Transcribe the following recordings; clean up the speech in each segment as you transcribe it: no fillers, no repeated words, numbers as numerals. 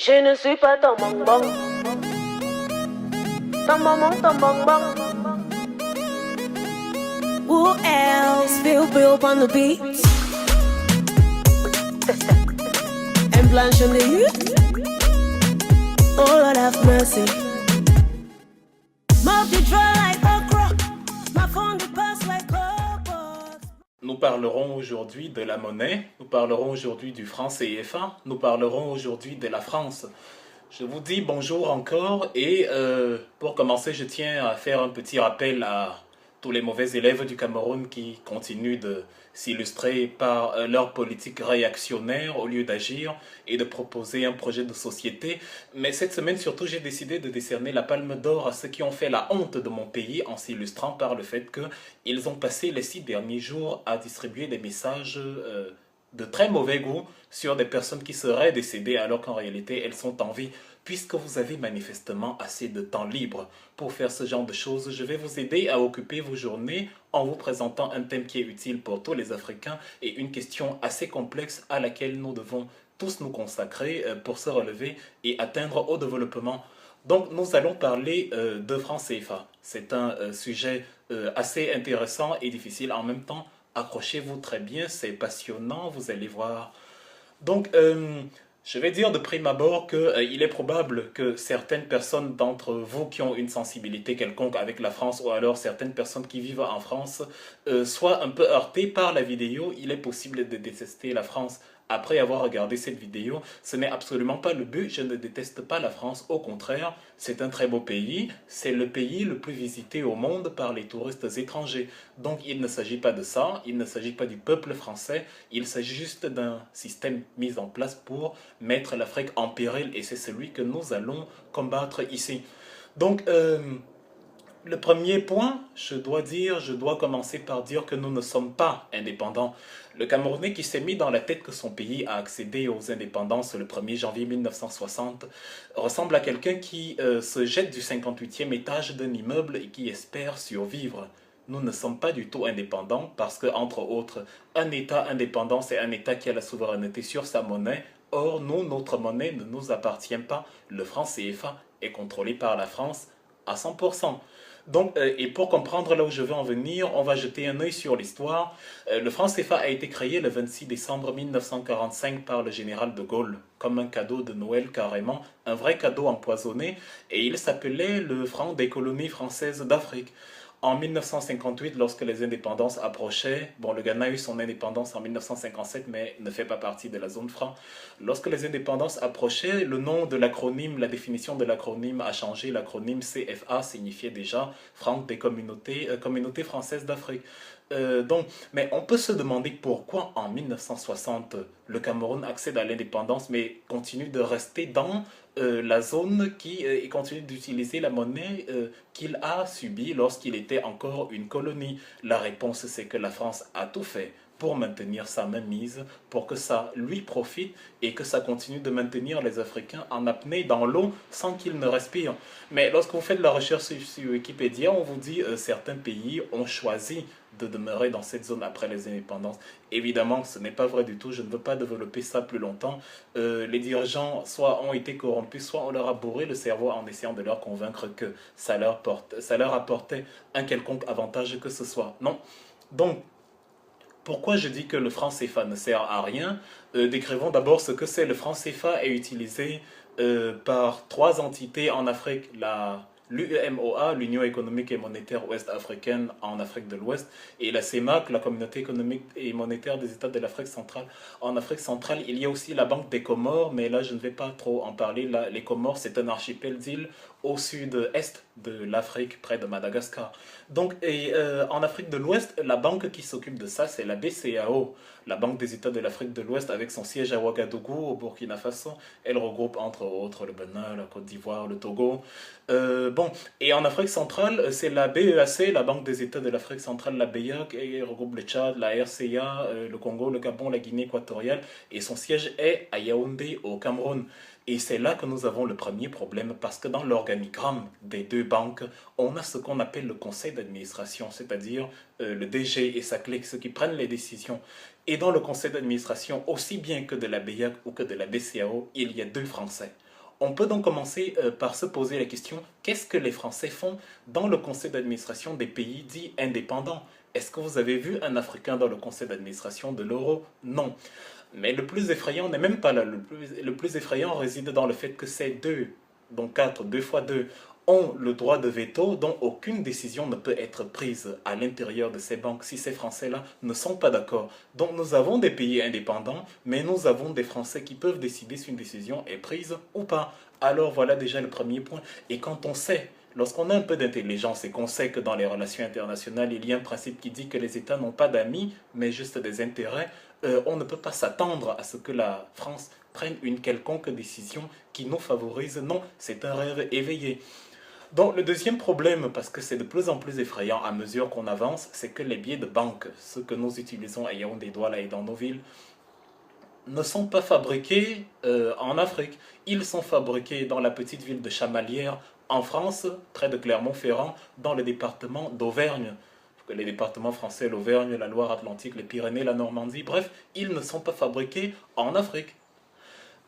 Je ne suis pas ton bonbon. Ton maman, ton bonbon. Who else? Feel up on the beat. And Blanche on the youth. Oh Lord have mercy. Mouth the dry like okra. My phone the pass like cobalt. Nous parlerons aujourd'hui de la monnaie, nous parlerons aujourd'hui du franc CFA, nous parlerons aujourd'hui de la France. Je vous dis bonjour encore et pour commencer, je tiens à faire un petit rappel à tous les mauvais élèves du Cameroun qui continuent de s'illustrer par leur politique réactionnaire au lieu d'agir et de proposer un projet de société. Mais cette semaine surtout, j'ai décidé de décerner la palme d'or à ceux qui ont fait la honte de mon pays en s'illustrant par le fait qu'ils ont passé les 6 derniers jours à distribuer des messages de très mauvais goût sur des personnes qui seraient décédées alors qu'en réalité elles sont en vie. Puisque vous avez manifestement assez de temps libre pour faire ce genre de choses, je vais vous aider à occuper vos journées en vous présentant un thème qui est utile pour tous les Africains et une question assez complexe à laquelle nous devons tous nous consacrer pour se relever et atteindre au développement. Donc nous allons parler de franc CFA. C'est un sujet assez intéressant et difficile en même temps. Accrochez-vous très bien, c'est passionnant, vous allez voir. Donc, je vais dire de prime abord qu'il est probable que certaines personnes d'entre vous qui ont une sensibilité quelconque avec la France ou alors certaines personnes qui vivent en France soient un peu heurtées par la vidéo. Il est possible de détester la France après avoir regardé cette vidéo. Ce n'est absolument pas le but, je ne déteste pas la France, au contraire, c'est un très beau pays, c'est le pays le plus visité au monde par les touristes étrangers. Donc il ne s'agit pas de ça, il ne s'agit pas du peuple français, il s'agit juste d'un système mis en place pour mettre l'Afrique en péril et c'est celui que nous allons combattre ici. Donc, le premier point, je dois commencer par dire que nous ne sommes pas indépendants. Le Camerounais qui s'est mis dans la tête que son pays a accédé aux indépendances le 1er janvier 1960 ressemble à quelqu'un qui se jette du 58e étage d'un immeuble et qui espère survivre. Nous ne sommes pas du tout indépendants parce que, entre autres, un État indépendant, c'est un État qui a la souveraineté sur sa monnaie. Or, nous, notre monnaie ne nous appartient pas. Le franc CFA est contrôlé par la France à 100%. Donc, et pour comprendre là où je veux en venir, on va jeter un œil sur l'histoire. Le franc CFA a été créé le 26 décembre 1945 par le général de Gaulle, comme un cadeau de Noël carrément, un vrai cadeau empoisonné, et il s'appelait le franc des colonies françaises d'Afrique. En 1958, lorsque les indépendances approchaient, bon, le Ghana a eu son indépendance en 1957, mais ne fait pas partie de la zone franc. Lorsque les indépendances approchaient, le nom de l'acronyme, la définition de l'acronyme a changé. L'acronyme CFA signifiait déjà Franc des communautés françaises d'Afrique. Mais on peut se demander pourquoi en 1960, le Cameroun accède à l'indépendance, mais continue de rester dans la zone et continue d'utiliser la monnaie qu'il a subie lorsqu'il était encore une colonie. La réponse, c'est que la France a tout fait pour maintenir sa mainmise, pour que ça lui profite et que ça continue de maintenir les Africains en apnée dans l'eau sans qu'ils ne respirent. Mais lorsque vous faites la recherche sur Wikipédia, on vous dit certains pays ont choisi de demeurer dans cette zone après les indépendances. Évidemment, ce n'est pas vrai du tout, je ne veux pas développer ça plus longtemps. Les dirigeants soit ont été corrompus, soit on leur a bourré le cerveau en essayant de leur convaincre que ça leur apportait un quelconque avantage que ce soit. Non. Donc, pourquoi je dis que le franc CFA ne sert à rien? Décrivons d'abord ce que c'est. Le franc CFA est utilisé par 3 entités en Afrique. L'UEMOA, l'Union économique et monétaire ouest-africaine en Afrique de l'Ouest, et la CEMAC, la Communauté économique et monétaire des États de l'Afrique centrale. En Afrique centrale, il y a aussi la Banque des Comores, mais là je ne vais pas trop en parler. Là, les Comores, c'est un archipel d'îles au sud-est de l'Afrique, près de Madagascar. Donc, en Afrique de l'Ouest, la banque qui s'occupe de ça, c'est la BCAO, la Banque des États de l'Afrique de l'Ouest, avec son siège à Ouagadougou, au Burkina Faso. Elle regroupe entre autres le Bénin, la Côte d'Ivoire, le Togo. Et en Afrique centrale, c'est la BEAC, la Banque des États de l'Afrique centrale, la BEAC, et regroupe le Tchad, la RCA, le Congo, le Gabon, la Guinée équatoriale, et son siège est à Yaoundé, au Cameroun. Et c'est là que nous avons le premier problème parce que dans l'organigramme des 2 banques, on a ce qu'on appelle le conseil d'administration, c'est-à-dire le DG et sa clique, ceux qui prennent les décisions. Et dans le conseil d'administration, aussi bien que de la BEAC ou que de la BCAO, il y a 2 Français. On peut donc commencer par se poser la question, qu'est-ce que les Français font dans le conseil d'administration des pays dits indépendants? Est-ce que vous avez vu un Africain dans le conseil d'administration de l'euro? Non. Mais le plus effrayant n'est même pas là. Le plus effrayant réside dans le fait que ces deux, donc quatre, deux fois deux, ont le droit de veto dont aucune décision ne peut être prise à l'intérieur de ces banques si ces Français-là ne sont pas d'accord. Donc nous avons des pays indépendants, mais nous avons des Français qui peuvent décider si une décision est prise ou pas. Alors voilà déjà le premier point. Et quand on sait, lorsqu'on a un peu d'intelligence et qu'on sait que dans les relations internationales, il y a un principe qui dit que les États n'ont pas d'amis, mais juste des intérêts, on ne peut pas s'attendre à ce que la France prenne une quelconque décision qui nous favorise. Non, c'est un rêve éveillé. Donc le deuxième problème, parce que c'est de plus en plus effrayant à mesure qu'on avance, c'est que les billets de banque, ceux que nous utilisons à Yaoundé, Douala et dans nos villes, ne sont pas fabriqués en Afrique. Ils sont fabriqués dans la petite ville de Chamalières, en France, près de Clermont-Ferrand, dans le département d'Auvergne. Les départements français, l'Auvergne, la Loire-Atlantique, les Pyrénées, la Normandie, bref, ils ne sont pas fabriqués en Afrique.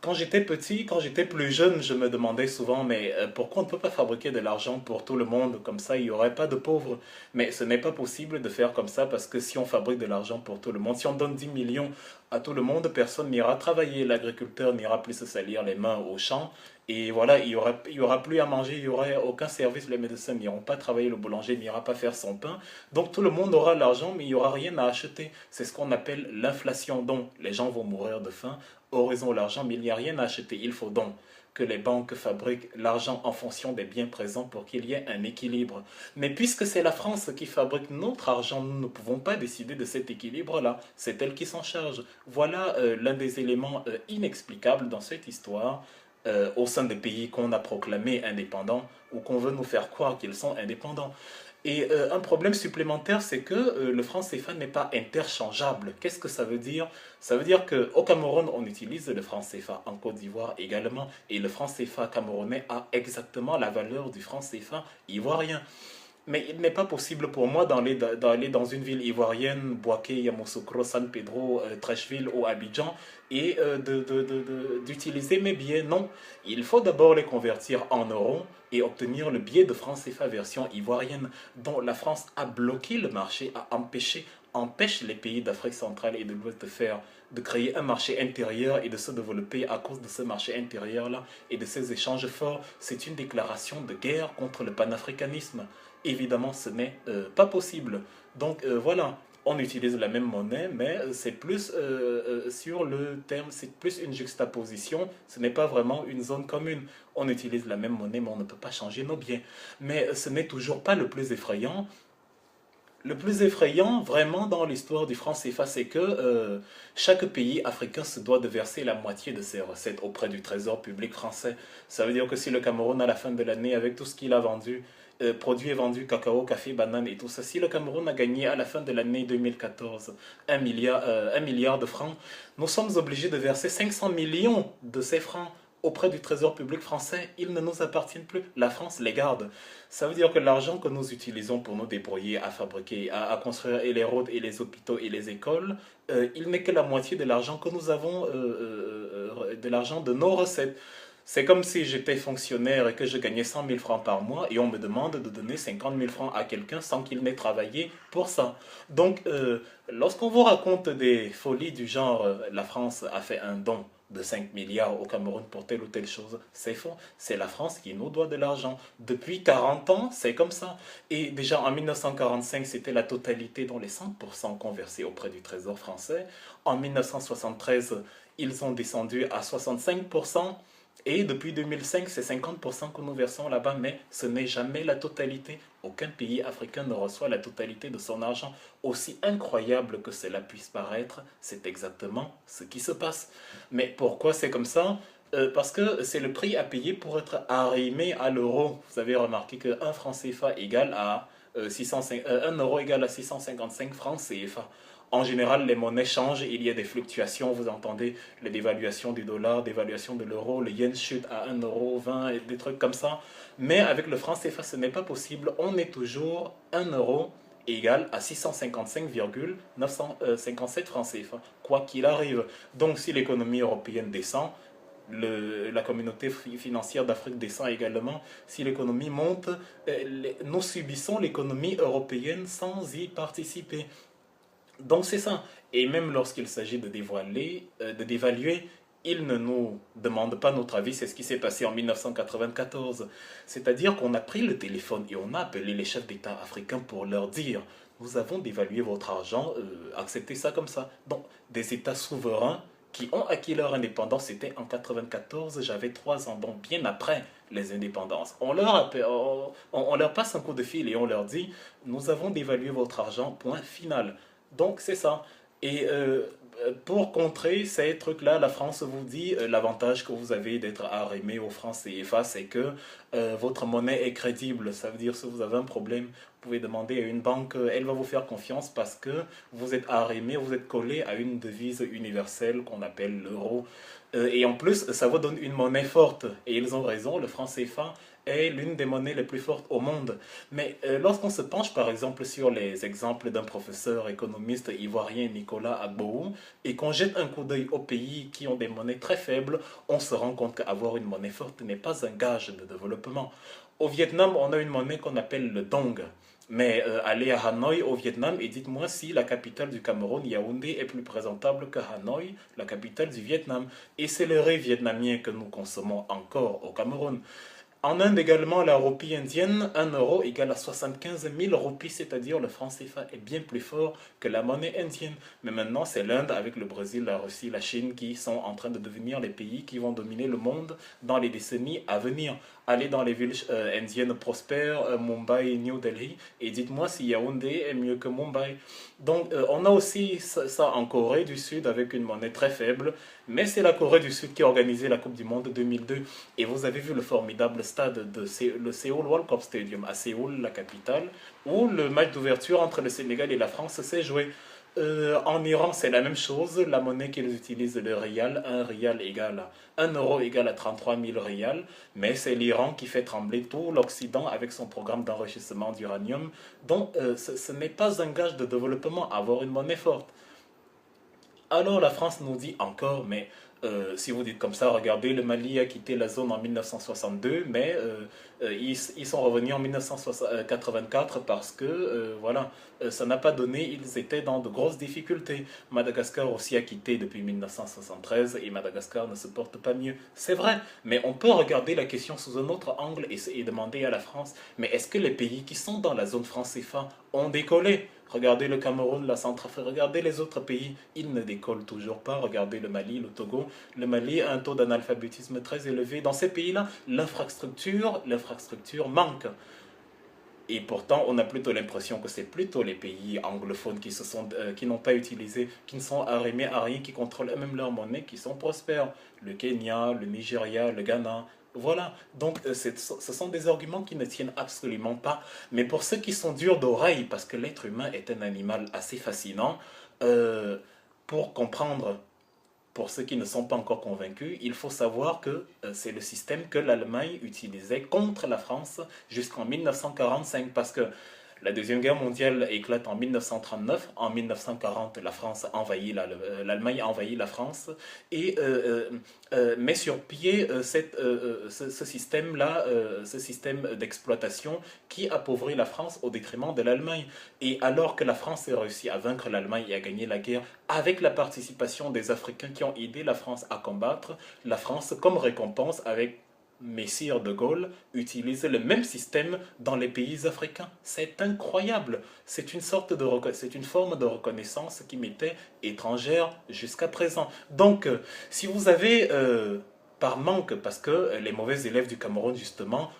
Quand j'étais petit, quand j'étais plus jeune, je me demandais souvent, mais pourquoi on ne peut pas fabriquer de l'argent pour tout le monde? Comme ça, il n'y aurait pas de pauvres. Mais ce n'est pas possible de faire comme ça parce que si on fabrique de l'argent pour tout le monde, si on donne 10 millions à tout le monde, personne n'ira travailler. L'agriculteur n'ira plus se salir les mains au champ. Et voilà, il y aura plus à manger, il n'y aura aucun service. Les médecins n'iront pas travailler, le boulanger n'ira pas faire son pain. Donc tout le monde aura l'argent, mais il n'y aura rien à acheter. C'est ce qu'on appelle l'inflation. Donc les gens vont mourir de faim. Ils ont l'argent, mais il n'y a rien à acheter. Il faut donc que les banques fabriquent l'argent en fonction des biens présents pour qu'il y ait un équilibre. Mais puisque c'est la France qui fabrique notre argent, nous ne pouvons pas décider de cet équilibre-là. C'est elle qui s'en charge. Voilà l'un des éléments inexplicables dans cette histoire au sein des pays qu'on a proclamés indépendants ou qu'on veut nous faire croire qu'ils sont indépendants. Et un problème supplémentaire, c'est que le franc CFA n'est pas interchangeable. Qu'est-ce que ça veut dire? Ça veut dire qu'au Cameroun, on utilise le franc CFA, en Côte d'Ivoire également, et le franc CFA camerounais a exactement la valeur du franc CFA ivoirien. Mais il n'est pas possible pour moi d'aller dans une ville ivoirienne, Bouaké, Yamoussoukro, San Pedro, Treichville ou Abidjan, et d'utiliser mes billets. Non, il faut d'abord les convertir en euros et obtenir le billet de franc CFA version ivoirienne, dont la France a bloqué le marché, empêche les pays d'Afrique centrale et de l'Ouest de créer un marché intérieur et de se développer à cause de ce marché intérieur-là et de ces échanges forts. C'est une déclaration de guerre contre le panafricanisme. Évidemment, ce n'est pas possible. Donc voilà, on utilise la même monnaie, mais c'est plus sur le terme, c'est plus une juxtaposition. Ce n'est pas vraiment une zone commune. On utilise la même monnaie, mais on ne peut pas changer nos biens. Mais ce n'est toujours pas le plus effrayant. Le plus effrayant, vraiment, dans l'histoire du franc CFA, c'est que chaque pays africain se doit de verser la moitié de ses recettes auprès du trésor public français. Ça veut dire que si le Cameroun, à la fin de l'année, avec tout ce qu'il a vendu, produits et vendus, cacao, café, banane et tout ça, si le Cameroun a gagné à la fin de l'année 2014 1 milliard de francs, nous sommes obligés de verser 500 millions de ces francs auprès du trésor public français. Ils ne nous appartiennent plus, la France les garde. Ça veut dire que l'argent que nous utilisons pour nous débrouiller à fabriquer, à construire et les routes et les hôpitaux et les écoles, il n'est que la moitié de l'argent que nous avons, de l'argent de nos recettes. C'est comme si j'étais fonctionnaire et que je gagnais 100 000 francs par mois et on me demande de donner 50 000 francs à quelqu'un sans qu'il n'ait travaillé pour ça. Donc, lorsqu'on vous raconte des folies du genre la France a fait un don de 5 milliards au Cameroun pour telle ou telle chose, c'est faux. C'est la France qui nous doit de l'argent. Depuis 40 ans, c'est comme ça. Et déjà en 1945, c'était la totalité dont les 100% conversés auprès du Trésor français. En 1973, ils ont descendu à 65%. Et depuis 2005, c'est 50% que nous versons là-bas, mais ce n'est jamais la totalité. Aucun pays africain ne reçoit la totalité de son argent. Aussi incroyable que cela puisse paraître, c'est exactement ce qui se passe. Mais pourquoi c'est comme ça? Parce que c'est le prix à payer pour être arrimé à l'euro. Vous avez remarqué qu'un franc CFA égale à 1 euro égale à 655 francs CFA. En général, les monnaies changent, il y a des fluctuations, vous entendez les dévaluations du dollar, dévaluation de l'euro, le yen chute à 1,20 € et des trucs comme ça. Mais avec le franc CFA, ce n'est pas possible, on est toujours 1 euro égal à 655,957 francs CFA, quoi qu'il arrive. Donc si l'économie européenne descend, la communauté financière d'Afrique descend également. Si l'économie monte, nous subissons l'économie européenne sans y participer. Donc c'est ça. Et même lorsqu'il s'agit de d'évaluer, ils ne nous demandent pas notre avis. C'est ce qui s'est passé en 1994. C'est-à-dire qu'on a pris le téléphone et on a appelé les chefs d'État africains pour leur dire: nous avons dévalué votre argent, acceptez ça comme ça. Donc des États souverains qui ont acquis leur indépendance, c'était en 94, j'avais 3 ans, donc bien après les indépendances. On leur passe un coup de fil et on leur dit: nous avons dévalué votre argent, point final. Donc c'est ça. Et pour contrer ces trucs-là, la France vous dit l'avantage que vous avez d'être arrimé au franc CFA, c'est que votre monnaie est crédible. Ça veut dire si vous avez un problème, vous pouvez demander à une banque, elle va vous faire confiance parce que vous êtes arrimé, vous êtes collé à une devise universelle qu'on appelle l'euro. Et en plus, ça vous donne une monnaie forte. Et ils ont raison, le franc CFA est l'une des monnaies les plus fortes au monde. Mais lorsqu'on se penche par exemple sur les exemples d'un professeur économiste ivoirien, Nicolas Agboou, et qu'on jette un coup d'œil aux pays qui ont des monnaies très faibles, on se rend compte qu'avoir une monnaie forte n'est pas un gage de développement. Au Vietnam, on a une monnaie qu'on appelle le dong. Mais allez à Hanoï au Vietnam et dites-moi si la capitale du Cameroun, Yaoundé, est plus présentable que Hanoï, la capitale du Vietnam. Et c'est le riz vietnamien que nous consommons encore au Cameroun. En Inde également, la roupie indienne, 1 euro égale à 75 000 roupies, c'est-à-dire le franc CFA est bien plus fort que la monnaie indienne. Mais maintenant, c'est l'Inde avec le Brésil, la Russie, la Chine qui sont en train de devenir les pays qui vont dominer le monde dans les décennies à venir. Allez dans les villes indiennes prospères, Mumbai, New Delhi, et dites-moi si Yaoundé est mieux que Mumbai. Donc, on a aussi ça en Corée du Sud avec une monnaie très faible, mais c'est la Corée du Sud qui a organisé la Coupe du Monde 2002. Et vous avez vu le formidable stade de le Seoul World Cup Stadium à Séoul, la capitale, où le match d'ouverture entre le Sénégal et la France s'est joué. En Iran, c'est la même chose. La monnaie qu'ils utilisent, le rial, 1 rial égale à 1 euro égale à 33 000 rials. Mais c'est l'Iran qui fait trembler tout l'Occident avec son programme d'enrichissement d'uranium. Donc, ce n'est pas un gage de développement, avoir une monnaie forte. Alors la France nous dit encore, mais si vous dites comme ça, regardez, le Mali a quitté la zone en 1962, mais ils sont revenus en 1984 parce que, voilà, ça n'a pas donné, ils étaient dans de grosses difficultés. Madagascar aussi a quitté depuis 1973 et Madagascar ne se porte pas mieux. C'est vrai, mais on peut regarder la question sous un autre angle et demander à la France, mais est-ce que les pays qui sont dans la zone franc CFA ont décollé ? Regardez le Cameroun, la Centrafrique, regardez les autres pays, ils ne décollent toujours pas. Regardez le Mali, le Togo. Le Mali a un taux d'analphabétisme très élevé. Dans ces pays-là, l'infrastructure manque. Et pourtant, on a plutôt l'impression que c'est plutôt les pays anglophones qui n'ont pas utilisé, qui ne sont arrimés à rien, qui contrôlent même leur monnaie, qui sont prospères. Le Kenya, le Nigeria, le Ghana. Voilà, donc ce sont des arguments qui ne tiennent absolument pas. Mais pour ceux qui sont durs d'oreille, parce que l'être humain est un animal assez fascinant, pour comprendre, pour ceux qui ne sont pas encore convaincus, il faut savoir que c'est le système que l'Allemagne utilisait contre la France jusqu'en 1945, parce que la Deuxième Guerre mondiale éclate en 1939. En 1940, l'Allemagne a envahi la France et met sur pied ce système-là, ce système d'exploitation qui appauvrit la France au détriment de l'Allemagne. Et alors que la France a réussi à vaincre l'Allemagne et à gagner la guerre avec la participation des Africains qui ont aidé la France à combattre, la France, comme récompense, avec Messire de Gaulle, utilise le même système dans les pays africains. C'est incroyable. C'est une forme de reconnaissance qui m'était étrangère jusqu'à présent. Donc, si vous avez, par manque, parce que les mauvais élèves du Cameroun, justement,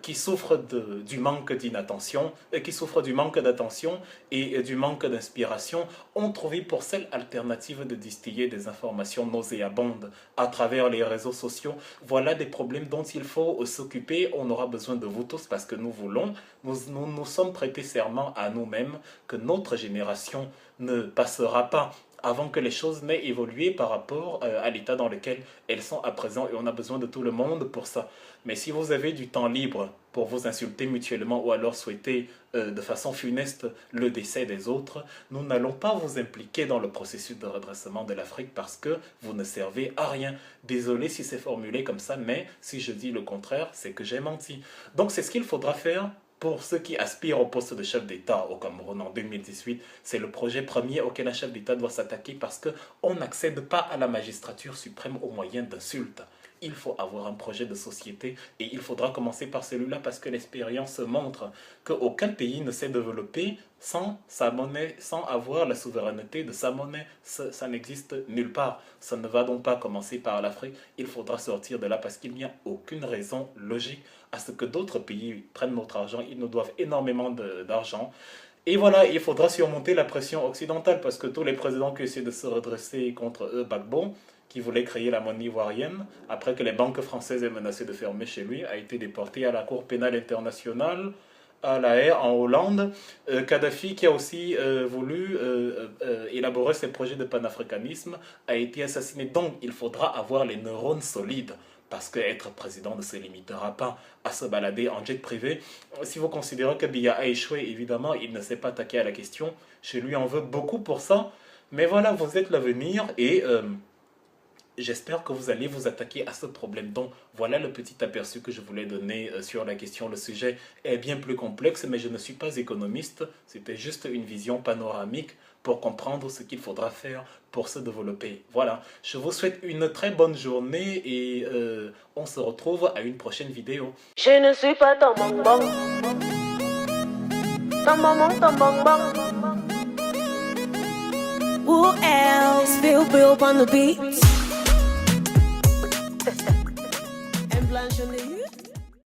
qui souffrent du manque d'inattention, qui souffrent du manque d'attention et du manque d'inspiration, ont trouvé pour seule alternative de distiller des informations nauséabondes à travers les réseaux sociaux. Voilà des problèmes dont il faut s'occuper. On aura besoin de vous tous parce que nous sommes prêtés serment à nous-mêmes que notre génération ne passera pas avant que les choses n'aient évolué par rapport à l'état dans lequel elles sont à présent et on a besoin de tout le monde pour ça. Mais si vous avez du temps libre pour vous insulter mutuellement ou alors souhaiter de façon funeste le décès des autres, nous n'allons pas vous impliquer dans le processus de redressement de l'Afrique parce que vous ne servez à rien. Désolé si c'est formulé comme ça, mais si je dis le contraire, c'est que j'ai menti. Donc c'est ce qu'il faudra faire pour ceux qui aspirent au poste de chef d'État au Cameroun en 2018. C'est le projet premier auquel un chef d'État doit s'attaquer parce qu'on n'accède pas à la magistrature suprême au moyen d'insultes. Il faut avoir un projet de société et il faudra commencer par celui-là parce que l'expérience montre qu'aucun pays ne s'est développé sans sa monnaie, sans avoir la souveraineté de sa monnaie. Ça n'existe nulle part. Ça ne va donc pas commencer par l'Afrique. Il faudra sortir de là parce qu'il n'y a aucune raison logique à ce que d'autres pays prennent notre argent. Ils nous doivent énormément d'argent. Et voilà, il faudra surmonter la pression occidentale parce que tous les présidents qui essaient de se redresser contre eux, Gbagbo, qui voulait créer la monnaie ivoirienne, après que les banques françaises aient menacé de fermer chez lui, a été déporté à la Cour pénale internationale, à La Haye, en Hollande. Kadhafi, qui a aussi voulu élaborer ses projets de panafricanisme, a été assassiné. Donc, il faudra avoir les neurones solides, parce qu'être président ne se limitera pas à se balader en jet privé. Si vous considérez que Biya a échoué, évidemment, il ne s'est pas attaqué à la question. Chez lui, on veut beaucoup pour ça. Mais voilà, vous êtes l'avenir et... j'espère que vous allez vous attaquer à ce problème. Donc, voilà le petit aperçu que je voulais donner sur la question. Le sujet est bien plus complexe, mais je ne suis pas économiste. C'était juste une vision panoramique pour comprendre ce qu'il faudra faire pour se développer. Voilà, je vous souhaite une très bonne journée et on se retrouve à une prochaine vidéo. Je ne suis pas ton bonbon. Ton maman, ton bonbon. Who else? Feel Bill on the beat.